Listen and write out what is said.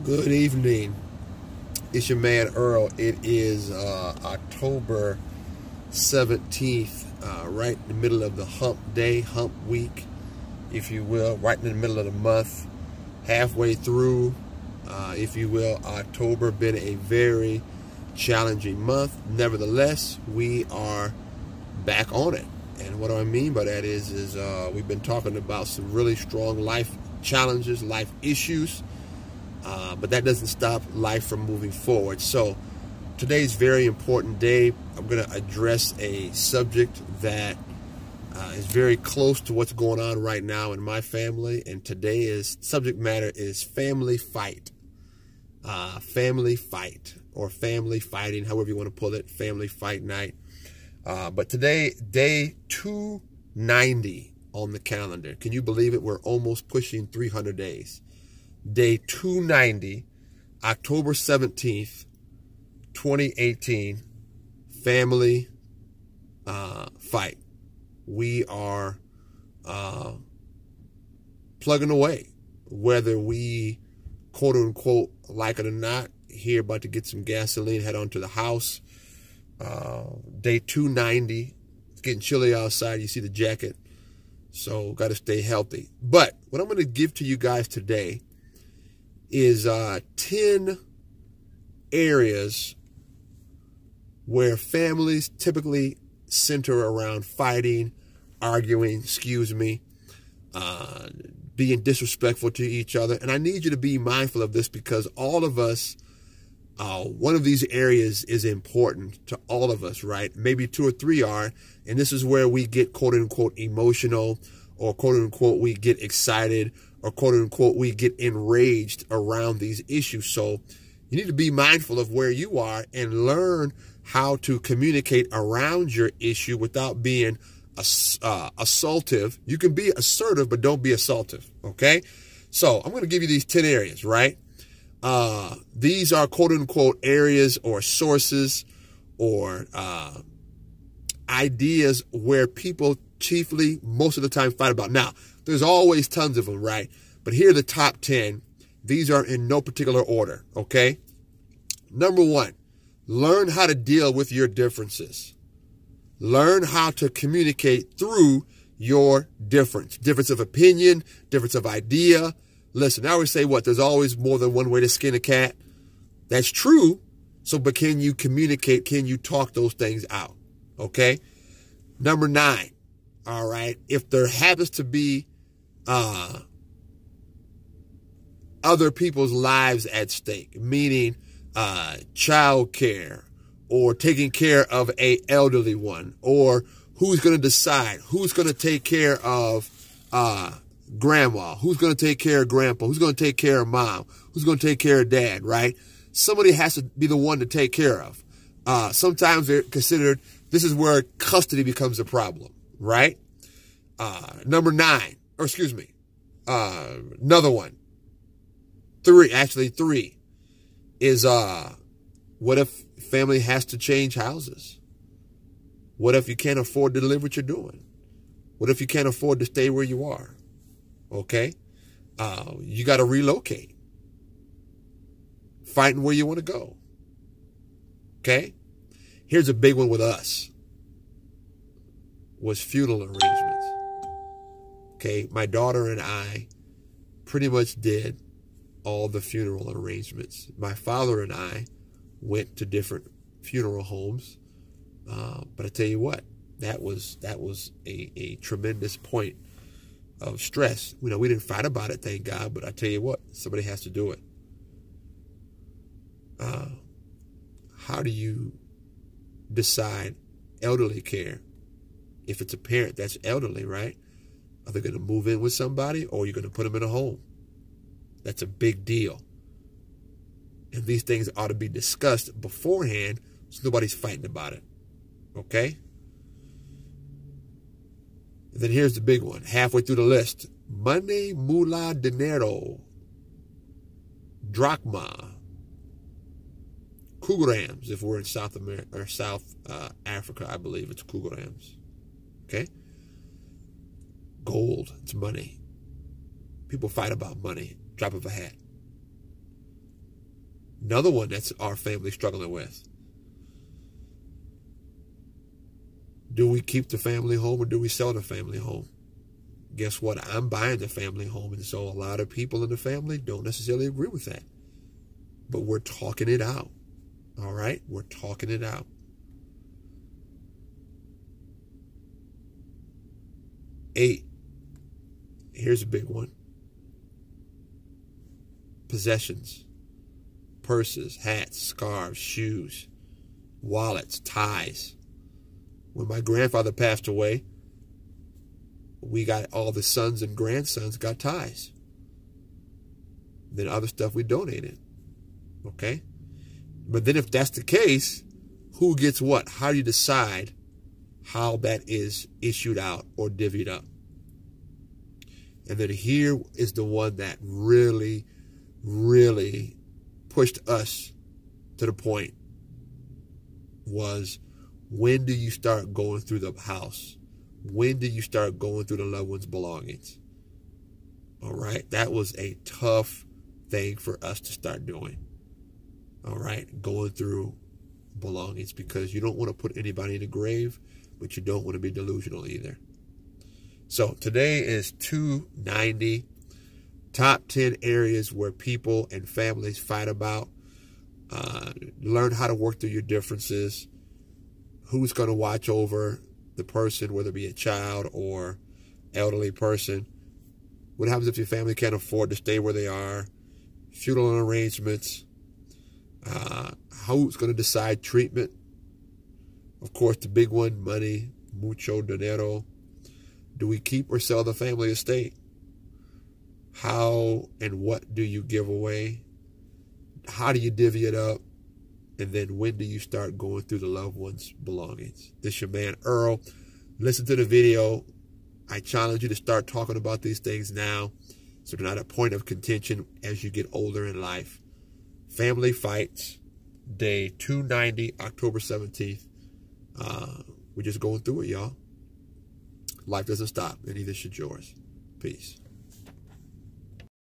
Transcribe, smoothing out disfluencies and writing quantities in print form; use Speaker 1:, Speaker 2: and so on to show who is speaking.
Speaker 1: Good evening. It's your man Earl. It is October 17th, right in the middle of the hump day, hump week, if you will, right in the middle of the month, halfway through, if you will. October been a very challenging month. Nevertheless, we are back on it. And what do I mean by that is we've been talking about some really strong life challenges, life issues. But that doesn't stop life from moving forward. So today's a very important day. I'm going to address a subject that is very close to what's going on right now in my family. And today's subject matter is family fight. Family fight or family fighting, however you want to pull it, family fight night. But today, day 290 on the calendar. Can you believe it? We're almost pushing 300 days. Day 290, October 17th, 2018, family fight. We are plugging away, whether we quote unquote like it or not. Here about to get some gasoline, head on to the house. Day 290, it's getting chilly outside. You see the jacket, so got to stay healthy. But what I'm going to give to you guys today is 10 areas where families typically center around fighting, arguing, being disrespectful to each other. And I need you to be mindful of this because all of us, one of these areas is important to all of us, right? Maybe two or three are. And this is where we get quote unquote emotional, or quote unquote we get excited, or quote unquote we get enraged around these issues. So you need to be mindful of where you are and learn how to communicate around your issue without being assaultive. You can be assertive, but don't be assaultive. Okay. So I'm going to give you these 10 areas, right? These are quote unquote areas or sources or ideas where people chiefly most of the time fight about. Now, there's always tons of them, right? But here are the top 10. These are in no particular order, okay? Number 1, learn how to deal with your differences. Learn how to communicate through your difference. Difference of opinion, difference of idea. Listen, I always say what? There's always more than one way to skin a cat. That's true. So, but can you communicate? Can you talk those things out? Okay? Number 9. All right. If there happens to be other people's lives at stake, meaning child care or taking care of a elderly one, or who's going to decide who's going to take care of grandma, who's going to take care of grandpa, who's going to take care of mom, who's going to take care of dad, right? Somebody has to be the one to take care of. Sometimes they're considered, this is where custody becomes a problem. Right? Number 9, or excuse me, another one. 3 is, what if family has to change houses? What if you can't afford to live what you're doing? What if you can't afford to stay where you are? Okay. You got to relocate. Fighting where you want to go. Okay. Here's a big one with us. Was funeral arrangements. Okay, my daughter and I pretty much did all the funeral arrangements. My father and I went to different funeral homes, but I tell you what, that was a tremendous point of stress. You know, we didn't fight about it, thank God, but I tell you what, somebody has to do it. How do you decide elderly care? If it's a parent that's elderly, right? Are they going to move in with somebody, or are you going to put them in a home? That's a big deal. And these things ought to be discussed beforehand so nobody's fighting about it. Okay? And then here's the big one, halfway through the list. Money, moolah, dinero, drachma, kugurams, if we're in South America or South Africa, I believe it's kugurams. Okay? Gold, it's money. People fight about money, drop of a hat. Another one that's our family struggling with. Do we keep the family home or do we sell the family home? Guess what? I'm buying the family home, and so a lot of people in the family don't necessarily agree with that. But we're talking it out. All right? We're talking it out. 8. Here's a big one. Possessions. Purses, hats, scarves, shoes, wallets, ties. When my grandfather passed away, we got all the sons and grandsons got ties. Then other stuff we donated. Okay? But then if that's the case, who gets what? How do you decide how that is issued out or divvied up? And then here is the one that really, really pushed us to the point was, when do you start going through the house? When do you start going through the loved one's belongings? All right. That was a tough thing for us to start doing. All right. Going through belongings, because you don't want to put anybody in the grave, but you don't want to be delusional either. So today is 290. Top 10 areas where people and families fight about. Learn how to work through your differences. Who's going to watch over the person, whether it be a child or elderly person? What happens if your family can't afford to stay where they are? Funeral arrangements. Who's going to decide treatment? Of course, the big one, money, mucho dinero. Do we keep or sell the family estate? How and what do you give away? How do you divvy it up? And then when do you start going through the loved one's belongings? This is your man, Earl. Listen to the video. I challenge you to start talking about these things now, so they're not a point of contention as you get older in life. Family Fights, day 290, October 17th. We're just going through it, y'all. Life doesn't stop, and neither should yours. Peace.